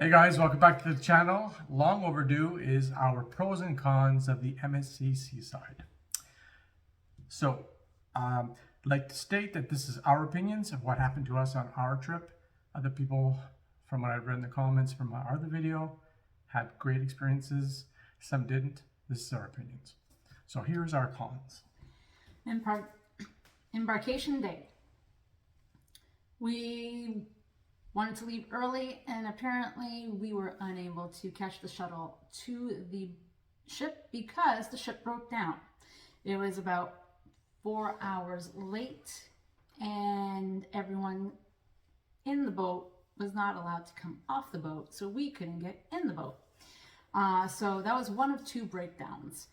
Hey guys, welcome back to the channel. Long overdue is our pros and cons of the MSC Seaside. So, I'd like to state that this is our opinions of what happened to us on our trip. Other people, from what I've read in the comments from our other video, had great experiences. Some didn't. This is our opinions. So here's our cons. Embarkation day. We wanted to leave early, and apparently we were unable to catch the shuttle to the ship because the ship broke down. It was about 4 hours late, and everyone in the boat was not allowed to come off the boat, so we couldn't get in the boat. So that was one of two breakdowns.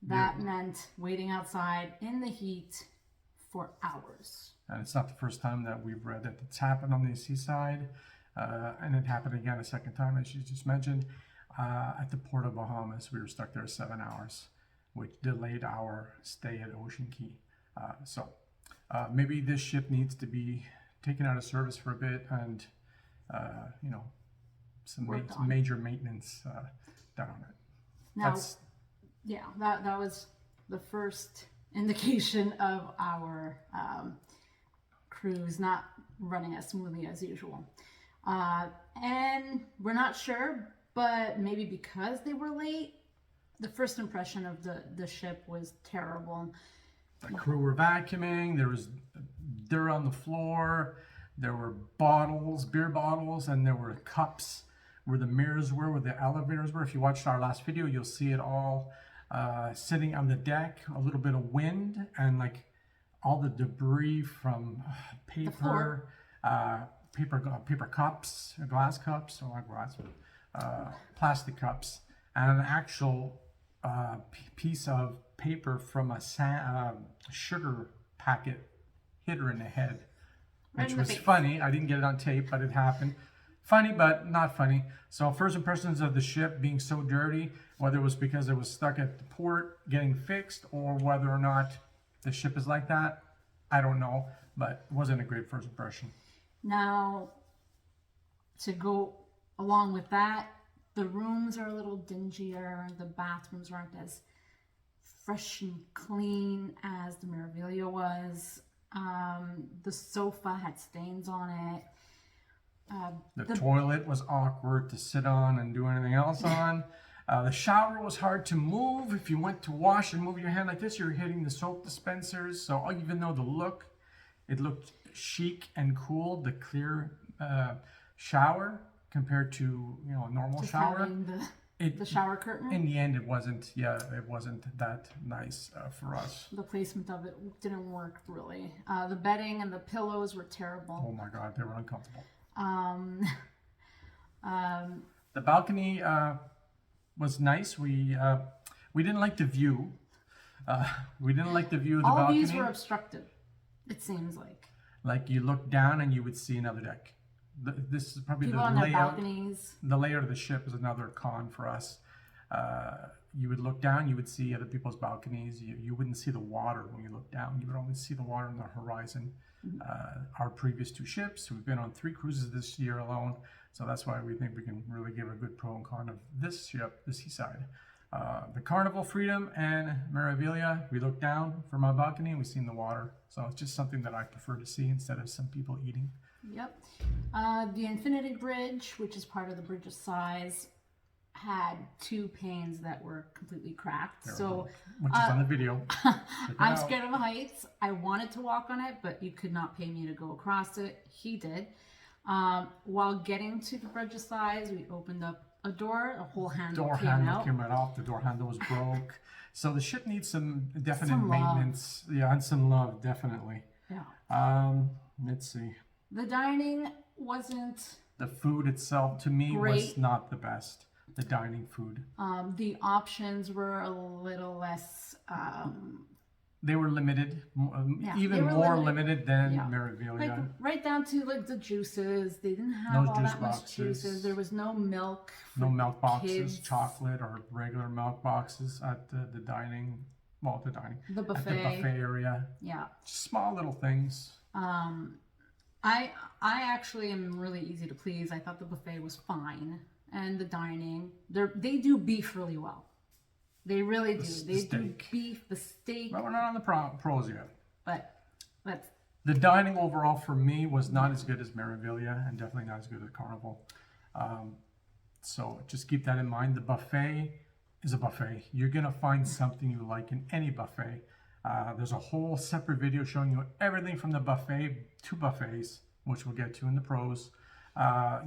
That meant waiting outside in the heat for hours. And it's not the first time that we've read that it's happened on the Seaside. And it happened again a second time, as you just mentioned, at the Port of Bahamas. We were stuck there 7 hours, which delayed our stay at Ocean Key. So maybe this ship needs to be taken out of service for a bit and, some major maintenance done on it. Now, that was the first indication of our cruise not running as smoothly as usual. And we're not sure, but maybe because they were late, the first impression of the ship was terrible. The crew were vacuuming, there was dirt on the floor, there were bottles, beer bottles, and there were cups where the mirrors were, where the elevators were. If you watched our last video, you'll see it all sitting on the deck, a little bit of wind, and like all the debris from paper cups, glass cups, or not glass, plastic cups, and an actual piece of paper from a sugar packet hit her in the head, which was funny. I didn't get it on tape, but it happened. Funny, but not funny. So first impressions of the ship being so dirty, whether it was because it was stuck at the port getting fixed or whether or not the ship is like that, I don't know, but it wasn't a great first impression. Now, to go along with that, the rooms are a little dingier. The bathrooms aren't as fresh and clean as the Meraviglia was. The sofa had stains on it. The toilet was awkward to sit on and do anything else on. The shower was hard to move. If you went to wash and move your hand like this, you're hitting the soap dispensers. So even though it looked chic and cool, the clear shower compared to a normal just shower, the shower curtain. In the end, it wasn't that nice for us. The placement of it didn't work really. The bedding and the pillows were terrible. Oh my God, they were uncomfortable. The balcony was nice. We didn't like the view. We didn't like the view of the balcony. All views were obstructed, it seems like. Like you look down and you would see another deck. This is probably people the on their layout. Balconies. The layout of the ship is another con for us. You would look down, you would see other people's balconies. You wouldn't see the water when you look down. You would only see the water on the horizon. Our previous two ships, we've been on 3 cruises this year alone, so that's why we think we can really give a good pro and con of this ship, the Seaside. The Carnival, Freedom, and Meraviglia, we look down from our balcony and we've seen the water, so it's just something that I prefer to see instead of some people eating. Yep. The Infinity Bridge, which is part of the Bridge of Sighs, had 2 panes that were completely cracked. Which is on the video. I'm scared of heights. I wanted to walk on it, but you could not pay me to go across it. He did. While getting to the Bridge of Sighs, we opened up a door. A whole handle came out. Came right off. The door handle was broke. So the ship needs some definite maintenance. Yeah, and some love, definitely. Yeah. Let's see. The dining wasn't... The food itself, to me, great. Was not the best. The dining food. The options were a little less... they were limited, even more limited than Meraviglia. Like right down to like the juices. They didn't have all that much juices. There was no milk. No milk boxes, chocolate or regular milk boxes at the dining. The buffet. At the buffet area. Yeah. Small little things. I actually am really easy to please. I thought the buffet was fine, and the dining. They do beef really well. They really do. They do beef, the steak. But we're not on the pros yet. But that's the dining overall for me was not as good as Meraviglia, and definitely not as good as Carnival. So just keep that in mind. The buffet is a buffet. You're gonna find something you like in any buffet. There's a whole separate video showing you everything from the buffet to buffets, which we'll get to in the pros.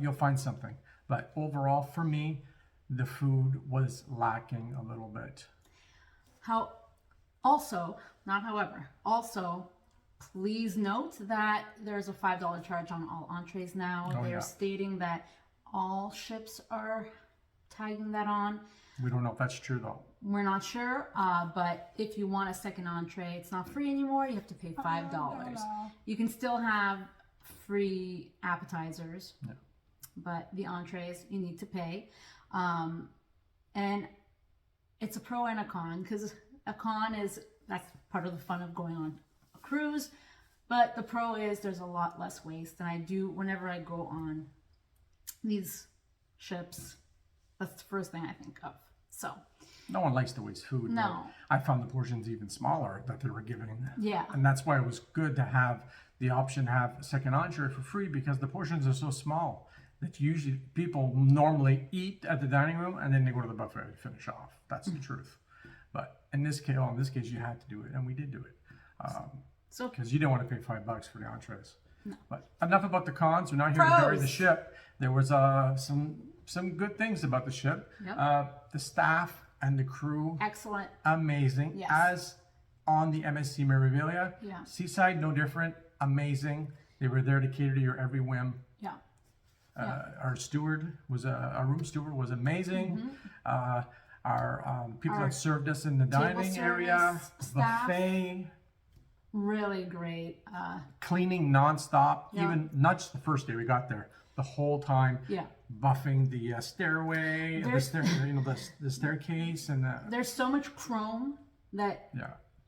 You'll find something. But overall, for me, the food was lacking a little bit. Also, please note that there's a $5 charge on all entrees now. They're stating that all ships are tagging that on. We don't know if that's true though. We're not sure, but if you want a second entree, it's not free anymore. You have to pay $5. You can still have free appetizers, but the entrees you need to pay. And it's a pro and a con, because a con is that's part of the fun of going on a cruise, but the pro is there's a lot less waste. And I do, whenever I go on these ships, that's the first thing I think of. So no one likes to waste food. No. I found the portions even smaller that they were giving. Yeah. And that's why it was good to have the option to have a second entree for free, because the portions are so small that usually people normally eat at the dining room and then they go to the buffet and finish off. That's the truth. But in this case, you had to do it, and we did do it. So because you didn't want to pay $5 for the entrees. No. But enough about the cons. We're not here to bury the ship. There was some good things about the ship. Yep. The staff and the crew, excellent, amazing. Yes. As on the MSC Meraviglia, Seaside, no different, amazing. They were there to cater to your every whim. Yeah. Our steward was our room steward was amazing. Our people that served us in the dining area, staff, buffet, really great. Cleaning nonstop. Even not just the first day we got there, the whole time. Buffing the stairway, the staircase, and there's so much chrome that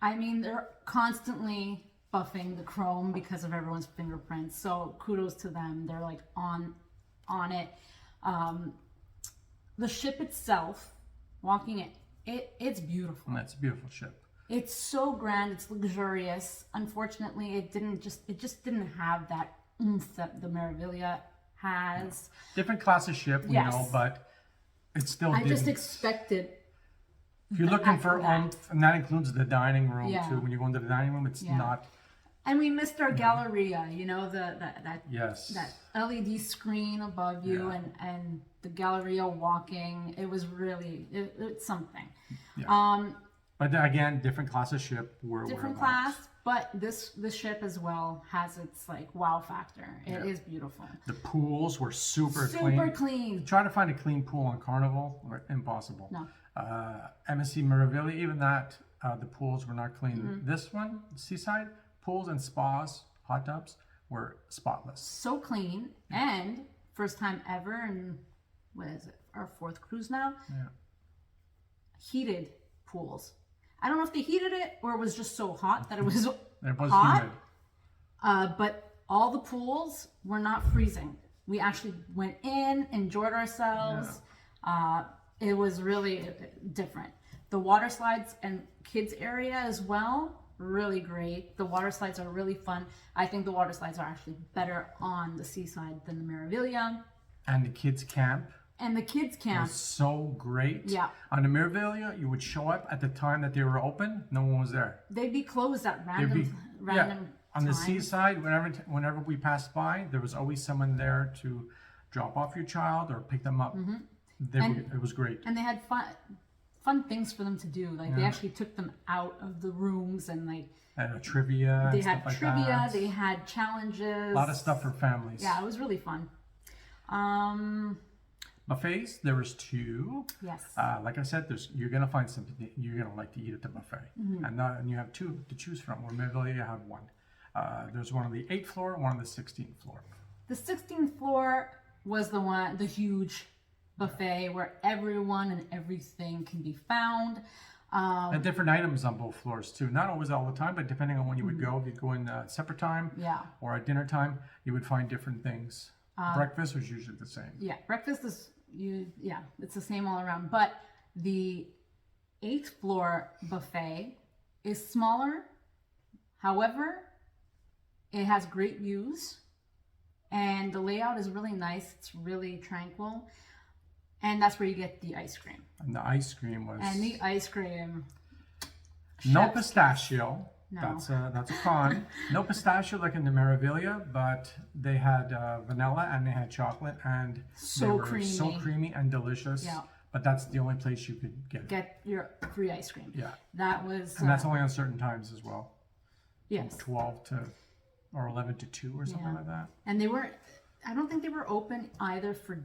I mean they're constantly buffing the chrome because of everyone's fingerprints. So kudos to them. They're like on it. The ship itself, walking it's beautiful. That's a beautiful ship. It's so grand. It's luxurious. Unfortunately, it just didn't have that oomph that the Meraviglia has. Different class of ship, we know, but it's still. I just expected. If you're looking for oomph, and that includes the dining room too. When you go into the dining room, it's not. And we missed our Galleria, you know, that LED screen above you, and the Galleria walking. It was really it's something. But again, different class of ship. Different class, but this ship as well has its like wow factor. It is beautiful. The pools were super clean. Try to find a clean pool on Carnival, impossible. No. MSC Meraviglia, even that, the pools were not clean. This one, Seaside, pools and spas, hot tubs were spotless. So clean, and first time ever, and what is it? Our 4th cruise now. Heated pools. I don't know if they heated it or it was just so hot that it was hot. Humid. But all the pools were not freezing. We actually went in, enjoyed ourselves. It was really different. The water slides and kids area as well, really great. The water slides are really fun. I think the water slides are actually better on the Seaside than the Meraviglia. And the kids camp. And the kids camp was so great. On the Meraviglia, you would show up at the time that they were open. No one was there. They'd be closed at random on the Seaside, whenever we passed by, there was always someone there to drop off your child or pick them up. It was great. And they had fun things for them to do. Like they actually took them out of the rooms and like trivia. They had trivia. They had challenges. A lot of stuff for families. Yeah, it was really fun. Buffets, there was 2. Yes. Like I said, you're gonna find something you're gonna like to eat at the buffet, and you have 2 to choose from. Where Meraviglia, you have 1. There's one on the 8th floor, one on the 16th floor. The 16th floor was the huge buffet where everyone and everything can be found. And different items on both floors too. Not always all the time, but depending on when you would go. If you go in separate time Yeah. or at dinner time, you would find different things. Breakfast was usually the same. Yeah, breakfast is it's the same all around. But the 8th floor buffet is smaller. However, it has great views, and the layout is really nice. It's really tranquil, and that's where you get the ice cream. And the ice cream was no chef's pistachio. No. That's a con. No pistachio like in the Meraviglia, but they had vanilla and they had chocolate, and So they were creamy. so creamy and delicious. Yeah. But that's the only place you could get it. Get your free ice cream. Yeah. That was And that's only on certain times as well. yes. 12 to or 11 to 2 or something Yeah. like that. And they were, I don't think they were open either for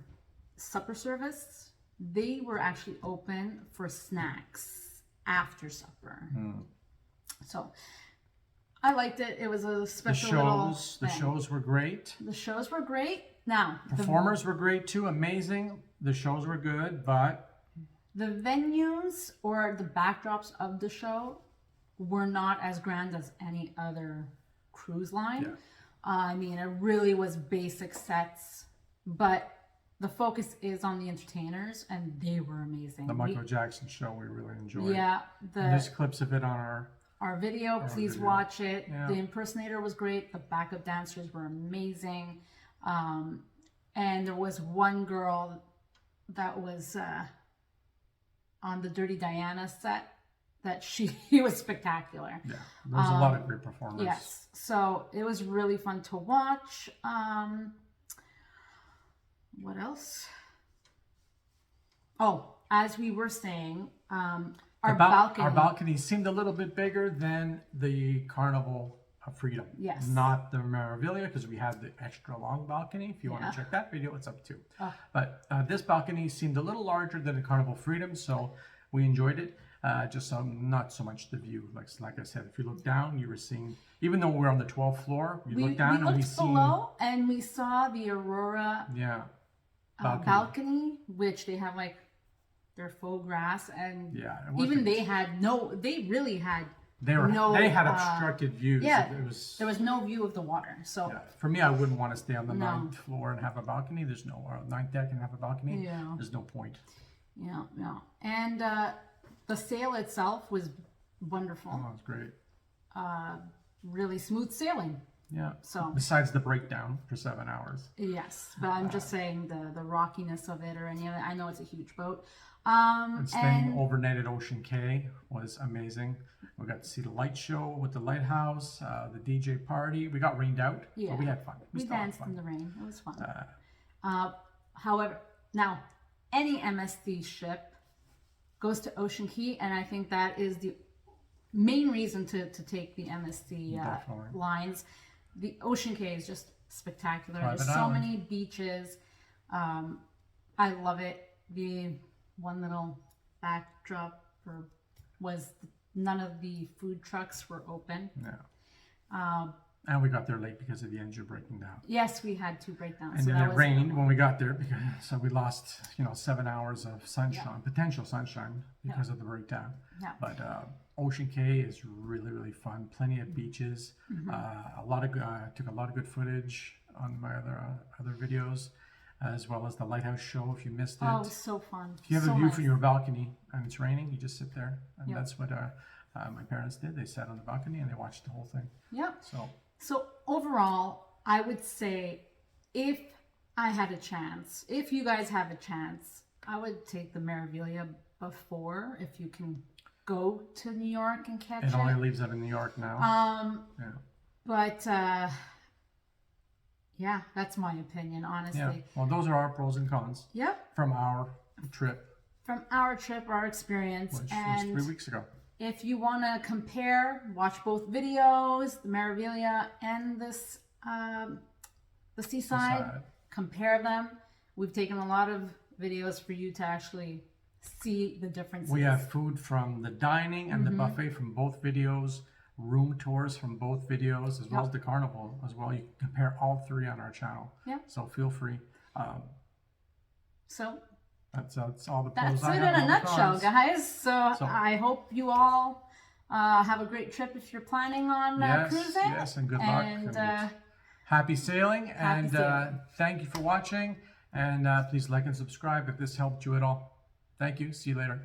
supper service. They were actually open for snacks after supper. So I liked it. It was a special little The thing. shows were great. The shows were great. Now, Performers were great too, amazing. The shows were good, but the venues or the backdrops of the show were not as grand as any other cruise line. Yeah. I mean, it really was basic sets, but the focus is on the entertainers, and they were amazing. the Michael Jackson show we really enjoyed. Yeah, There's clips of it on our video, please video. watch it. Yeah. The impersonator was great. The backup dancers were amazing. And there was one girl that was on the Dirty Diana set that she was spectacular. Yeah, there's a lot of great performers. Yes, so it was really fun to watch. What else? Oh, as we were saying, our balcony. Our balcony seemed a little bit bigger than the Carnival of Freedom. Yes. Not the Meraviglia, because we had the extra long balcony. If you want to check that video, it's up too. But this balcony seemed a little larger than the Carnival Freedom, so we enjoyed it. Just not so much the view. Like I said, if you look down, you were seeing, even though we're on the 12th floor, you look down and we see below, and we saw the Aurora balcony, which they have like their faux grass, and even they really had they had obstructed views. Yeah, there was no view of the water. So for me, I wouldn't want to stay on the 9th floor and have a balcony. There's no, or 9th deck and have a balcony. Yeah. There's no point. Yeah. And the sail itself was wonderful. Oh, it's great. Really smooth sailing. Yeah. So besides the breakdown for 7 hours. Yes, but I'm just saying the rockiness of it or any of it. I know it's a huge boat. And staying overnight at Ocean Cay was amazing. We got to see the light show with the lighthouse, the DJ party. We got rained out, but we had fun. We danced in the rain. It was fun. However, now any MSC ship goes to Ocean Cay, and I think that is the main reason to take the MSC lines. The Ocean Cay is just spectacular. There's so many beaches. I love it. The one little backdrop was none of the food trucks were open. Yeah. And we got there late because of the engine breaking down. Yes, we had 2 breakdowns. And then it rained when we got there, so we lost 7 hours of sunshine, potential sunshine, because of the breakdown. Yeah. But Ocean Cay is really, really fun. Plenty of beaches. A lot of took a lot of good footage on my other videos, as well as the lighthouse show. If you missed it, oh, it was so fun. If you have a view from your balcony and it's raining, you just sit there, and that's what my parents did. They sat on the balcony and they watched the whole thing. Yep. So overall, I would say if I had a chance, if you guys have a chance, I would take the Meraviglia before, if you can go to New York and catch it. It only leaves out in New York now. But yeah, that's my opinion, honestly. Yeah. Well, those are our pros and cons. Yep. From our trip. From our trip, our experience. Which and was 3 weeks ago. If you want to compare, watch both videos, the Meraviglia and this, the Seaside. Compare them. We've taken a lot of videos for you to actually see the differences. We have food from the dining and the buffet from both videos, room tours from both videos, as well as the carnival as well. You can compare all 3 on our channel. Yep. So feel free. So That's all the That's pros I it have. in a all the nutshell, cons. guys. So So- I hope you all have a great trip if you're planning on cruising. Yes, and good luck. And Happy sailing, and sailing. thank you for watching. And please like and subscribe if this helped you at all. Thank you. See you later.